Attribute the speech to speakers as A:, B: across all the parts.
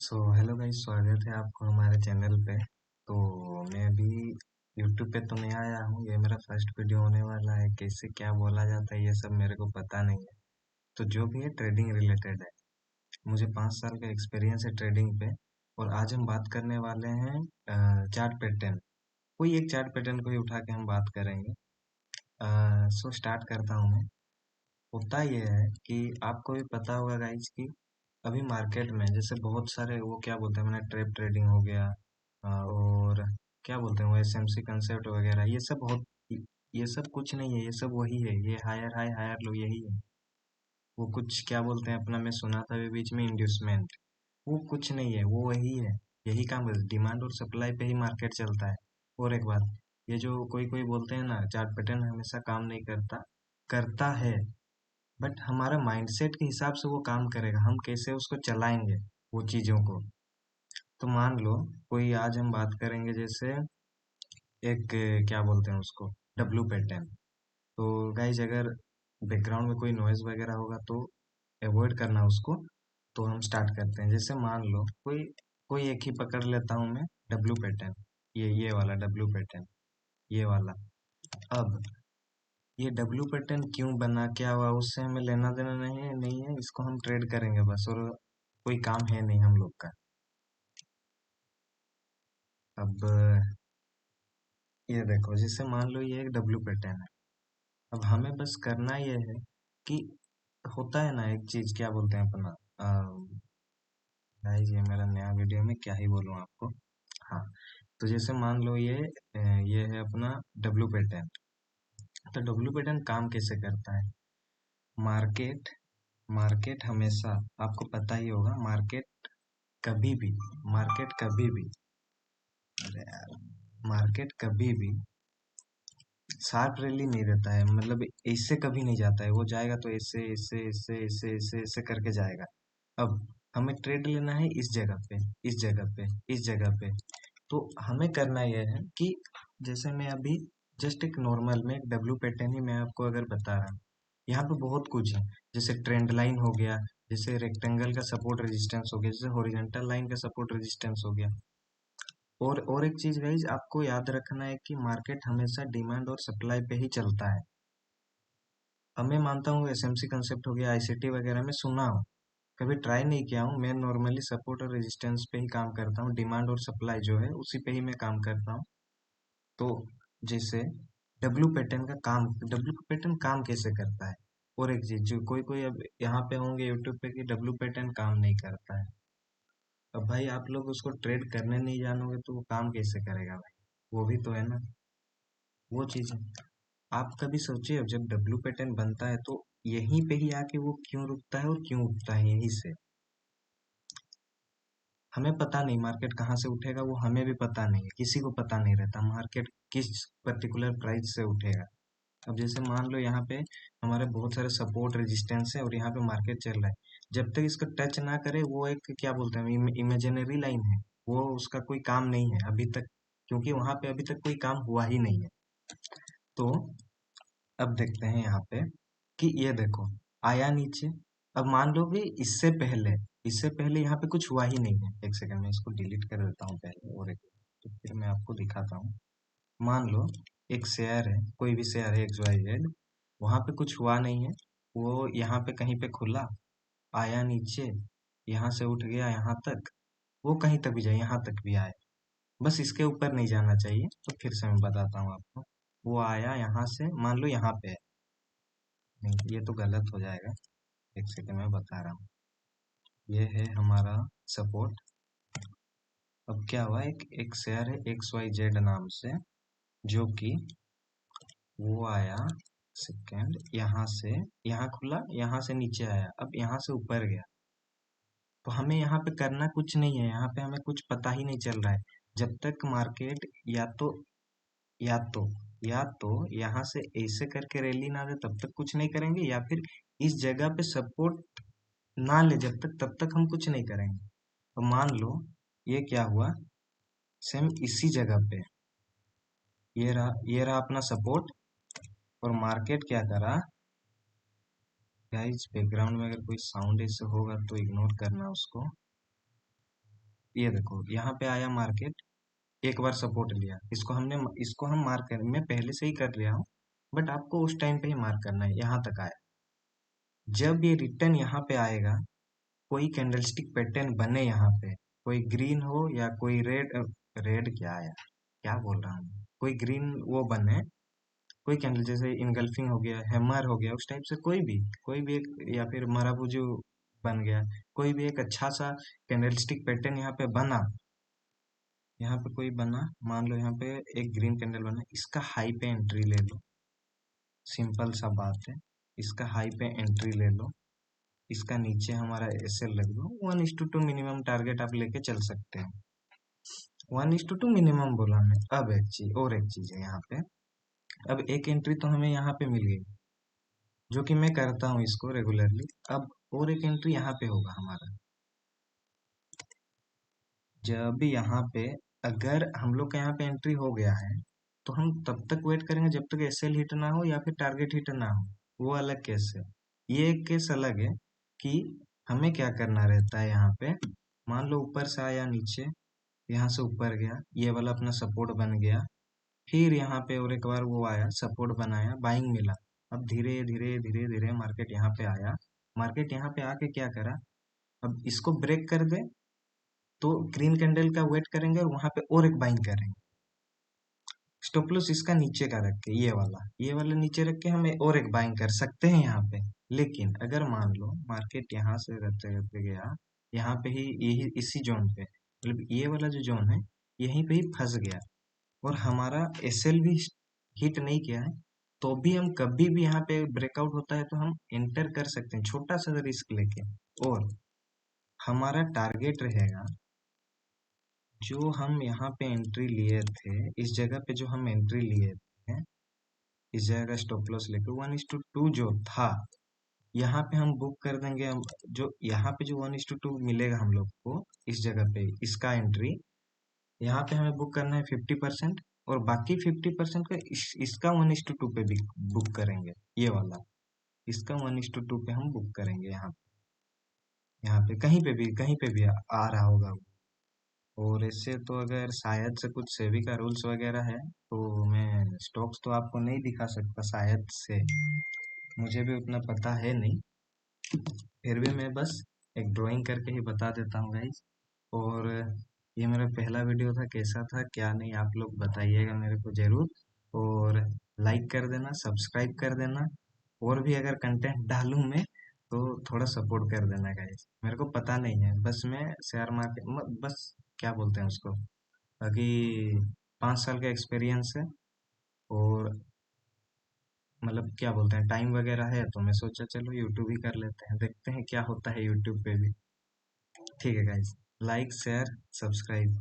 A: Hello guys, स्वागत है आपको हमारे चैनल पे। तो मैं अभी यूट्यूब पे तो नया आया हूँ। ये मेरा फर्स्ट वीडियो होने वाला है। कैसे क्या बोला जाता है ये सब मेरे को पता नहीं है। तो जो भी है ट्रेडिंग रिलेटेड है। मुझे 5 साल का एक्सपीरियंस है ट्रेडिंग पे। और आज हम बात करने वाले हैं चार्ट पैटर्न। कोई एक चार्ट पैटर्न को ही उठा के हम बात करेंगे। स्टार्ट करता हूँ मैं। होता ये है कि आपको भी पता होगा गाइज कि अभी मार्केट में जैसे बहुत सारे वो क्या बोलते हैं, मैंने ट्रेप ट्रेडिंग हो गया, और क्या बोलते हैं वो एसएमसी कंसेप्ट वगैरह, ये सब बहुत, ये सब कुछ नहीं है। ये सब वही है, ये हायर हाई हायर लो यही है। वो कुछ क्या बोलते हैं अपना, मैं सुना था अभी बीच में इंड्यूसमेंट, वो कुछ नहीं है, वो वही है। यही काम है, डिमांड और सप्लाई पे ही मार्केट चलता है। और एक बात, ये जो कोई कोई बोलते हैं ना चार्ट पैटर्न हमेशा काम नहीं करता, करता है। बट हमारा माइंडसेट के हिसाब से वो काम करेगा, हम कैसे उसको चलाएंगे वो चीज़ों को। तो मान लो कोई, आज हम बात करेंगे जैसे एक क्या बोलते हैं उसको, डब्लू पैटर्न। तो गाइज अगर बैकग्राउंड में कोई नॉइज वगैरह होगा तो अवॉइड करना उसको। तो हम स्टार्ट करते हैं। जैसे मान लो कोई कोई एक ही पकड़ लेता हूँ मैं, डब्लू पैटर्न, ये वाला डब्लू पैटर्न, ये वाला। अब ये डब्लू पैटर्न क्यों बना, क्या हुआ, उससे हमें लेना देना नहीं है। इसको हम ट्रेड करेंगे बस, और कोई काम है नहीं हम लोग का। अब ये देखो, जैसे मान लो ये एक डब्लू पैटर्न है। अब हमें बस करना ये है कि होता है ना एक चीज, क्या बोलते हैं अपना, गाइस ये मेरा नया वीडियो में क्या ही बोलूं आपको। हाँ, तो जैसे मान लो ये है अपना डब्लू पैटर्न। तो डब्लू पैटर्न काम कैसे करता है। मार्केट मार्केट हमेशा, आपको पता ही होगा, कभी भी मार्केट कभी भी अरे यार, मार्केट कभी भी शार्प रैली नहीं देता है। मतलब इससे कभी नहीं जाता है, वो जाएगा तो ऐसे ऐसे ऐसे ऐसे ऐसे ऐसे करके जाएगा। अब हमें ट्रेड लेना है इस जगह पे, इस जगह पे, इस जगह पे। तो हमें करना यह है कि जैसे मैं अभी जस्ट एक नॉर्मल में एक डब्लू पैटर्न ही मैं आपको अगर बता रहा हूँ। यहाँ पे बहुत कुछ है, जैसे ट्रेंड लाइन हो गया, जैसे रेक्टेंगल का सपोर्ट रेजिस्टेंस हो गया, जैसे हॉरिजॉन्टल लाइन का सपोर्ट रेजिस्टेंस हो गया। और एक चीज गाइज आपको याद रखना है कि मार्केट हमेशा डिमांड और सप्लाई पे ही चलता है। अब मैं मानता हूँ एसएमसी कंसेप्ट हो गया, आईसीटी वगैरह में सुना हूँ, कभी ट्राई नहीं किया हूँ। मैं नॉर्मली सपोर्ट और रेजिस्टेंस पे ही काम करता हूँ, डिमांड और सप्लाई जो है उसी पे ही मैं काम करता हूँ। तो जैसे डब्ल्यू पैटर्न काम कैसे करता है। और एक चीज, जो कोई कोई अब यहाँ पे होंगे यूट्यूब पे कि डब्ल्यू पैटर्न काम नहीं करता है। अब भाई आप लोग उसको ट्रेड करने नहीं जानोगे तो वो काम कैसे करेगा भाई, वो भी तो है ना, वो चीज है। आप कभी सोचिए, अब जब डब्ल्यू पैटर्न बनता है तो यहीं पे ही आके वो क्यों रुकता है और क्यों उठता है, यहीं से। हमें पता नहीं मार्केट कहाँ से उठेगा, वो हमें भी पता नहीं है, किसी को पता नहीं रहता मार्केट किस पर्टिकुलर प्राइस से उठेगा। अब जैसे मान लो यहाँ पे हमारे बहुत सारे सपोर्ट रेजिस्टेंस है और यहाँ पे मार्केट चल रहा है। जब तक इसको टच ना करे, वो एक क्या बोलते हैं, इमेजिनरी लाइन है, वो उसका कोई काम नहीं है अभी तक, क्योंकि वहां पे अभी तक कोई काम हुआ ही नहीं है। तो अब देखते हैं यहाँ पे कि ये देखो, आया नीचे। अब मान लो कि इससे पहले यहाँ पे कुछ हुआ ही नहीं है। एक सेकंड में इसको डिलीट कर देता हूँ पहले, और एक तो फिर मैं आपको दिखाता हूँ। मान लो एक शेयर है, कोई भी शेयर है एक्स वाई जेड, वहां पे कुछ हुआ नहीं है। वो यहाँ पे कहीं पे खुला, आया नीचे, यहाँ से उठ गया यहाँ तक, वो कहीं तक भी जाए, यहाँ तक भी आए, बस इसके ऊपर नहीं जाना चाहिए। तो फिर से मैं बताता हूँ आपको। वो आया यहाँ से, मान लो यहाँ पे है, नहीं ये तो गलत हो जाएगा। एक सेकंड में बता रहा हूँ। ये है हमारा सपोर्ट। अब क्या हुआ, एक शेयर है एक्स वाई जेड नाम से, जो कि वो आया, सेकेंड, यहाँ से, यहाँ खुला, यहाँ से नीचे आया, अब यहाँ से ऊपर गया। तो हमें यहाँ पे करना कुछ नहीं है, यहाँ पे हमें कुछ पता ही नहीं चल रहा है। जब तक मार्केट या तो या तो या तो यहाँ से ऐसे करके रैली ना दे तब तक कुछ नहीं करेंगे, या फिर इस जगह पे सपोर्ट ना ले जब तक, तब तक हम कुछ नहीं करेंगे। तो मान लो ये क्या हुआ, सेम इसी जगह पे ये रहा अपना सपोर्ट, और मार्केट क्या करा। गाइस बैकग्राउंड में अगर कोई साउंड ऐसे होगा तो इग्नोर करना उसको। ये देखो यहाँ पे आया मार्केट, एक बार सपोर्ट लिया, इसको हम मार्क कर, मैं पहले से ही कर लिया हूँ, बट आपको उस टाइम पे ही मार्क करना है। यहाँ तक आया, जब ये रिटर्न यहाँ पे आएगा, कोई कैंडलस्टिक पैटर्न बने यहाँ पे, कोई ग्रीन हो या कोई रेड, रेड क्या आया, क्या बोल रहा हूँ, कोई ग्रीन वो बने, कोई कैंडल जैसे इनगल्फिंग हो गया, हैमर हो गया, उस टाइप से कोई भी एक, या फिर माराबूजू बन गया, कोई भी एक अच्छा सा कैंडलस्टिक पैटर्न यहाँ पे बना, यहाँ पे कोई बना, मान लो यहाँ पे एक ग्रीन कैंडल बना, इसका हाई पे एंट्री ले लो, सिंपल सा बात है, इसका हाई पे एंट्री ले लो, इसका नीचे हमारा एसएल लग लो, 1:2 मिनिमम टारगेट आप लेके चल सकते हैं। 1:2 मिनिमम बोला मैं। अब एक चीज है यहाँ पे, अब एक एंट्री तो हमें यहाँ पे मिल गई, जो कि मैं करता हूँ इसको रेगुलरली। अब और एक एंट्री यहाँ पे होगा हमारा, जब यहाँ पे अगर हम लोग का यहाँ पे एंट्री हो गया है, तो हम तब तक वेट करेंगे जब तक एसएल हिट ना हो या फिर टारगेट हिट ना हो, वो अलग केस है। ये एक केस अलग है कि हमें क्या करना रहता है यहाँ पे, मान लो ऊपर से आया नीचे, यहाँ से ऊपर गया, ये वाला अपना सपोर्ट बन गया, फिर यहाँ पे और एक बार वो आया, सपोर्ट बनाया, बाइंग मिला। अब धीरे धीरे धीरे धीरे मार्केट यहाँ पे आया, मार्केट यहाँ पे आके क्या करा, अब इसको ब्रेक कर दे तो ग्रीन कैंडल का वेट करेंगे और वहां पे और एक बाइंग करेंगे। स्टॉप लॉस इसका नीचे का रख के, ये वाला नीचे रख के हमें और एक बाइंग कर सकते हैं यहाँ पे। लेकिन अगर मान लो मार्केट यहाँ से करते करते गया, यहाँ पे ही यही इसी जोन पे, मतलब ये वाला जो जोन है यहीं पे ही फंस गया, और हमारा एसएल भी हिट नहीं किया है, तो भी हम कभी भी यहाँ पे ब्रेकआउट होता है तो हम एंटर कर सकते हैं, छोटा सा रिस्क लेके। और हमारा टारगेट रहेगा, जो हम यहाँ पे एंट्री लिए थे, इस जगह पे जो हम एंट्री लिए थे, इस जगह का स्टॉप लॉस लेके 1:2 जो था, यहाँ पे हम बुक कर देंगे। हम जो यहाँ पे जो 1:2 मिलेगा हम लोग को, इस जगह पे इसका एंट्री, यहाँ पे हमें बुक करना है 50%, और बाकी 50% का इसका 1:2 पे भी बुक करेंगे, ये वाला इसका 1:2 पे हम बुक करेंगे। यहाँ पे कहीं पे भी आ रहा होगा। और इससे तो अगर शायद से कुछ सेबी का रूल्स वगैरह है, तो मैं स्टॉक्स तो आपको नहीं दिखा सकता, शायद से, मुझे भी उतना पता है नहीं, फिर भी मैं बस एक ड्राइंग करके ही बता देता हूँ गाइज। और ये मेरा पहला वीडियो था, कैसा था क्या नहीं, आप लोग बताइएगा मेरे को जरूर, और लाइक कर देना, सब्सक्राइब कर देना, और भी अगर कंटेंट डालूं मैं तो थोड़ा सपोर्ट कर देना गाइज। मेरे को पता नहीं है, बस मैं शेयर मार्केट, बस क्या बोलते हैं उसको, बाकी 5 साल का एक्सपीरियंस है, और मतलब क्या बोलते हैं, टाइम वगैरह है, तो मैं सोचा चलो यूट्यूब ही कर लेते हैं, देखते हैं क्या होता है यूट्यूब पे भी। ठीक है guys, like share subscribe,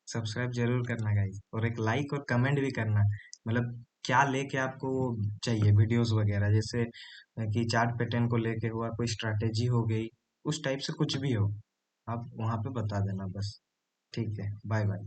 A: subscribe जरूर करना गाइज, और एक लाइक और कमेंट भी करना, मतलब क्या लेके आपको वो चाहिए वीडियोस वगैरह, जैसे कि चार्ट पैटर्न को लेके हुआ, कोई स्ट्रैटेजी हो गई, उस टाइप से कुछ भी हो, आप वहाँ पे बता देना बस। ठीक है, बाय बाय।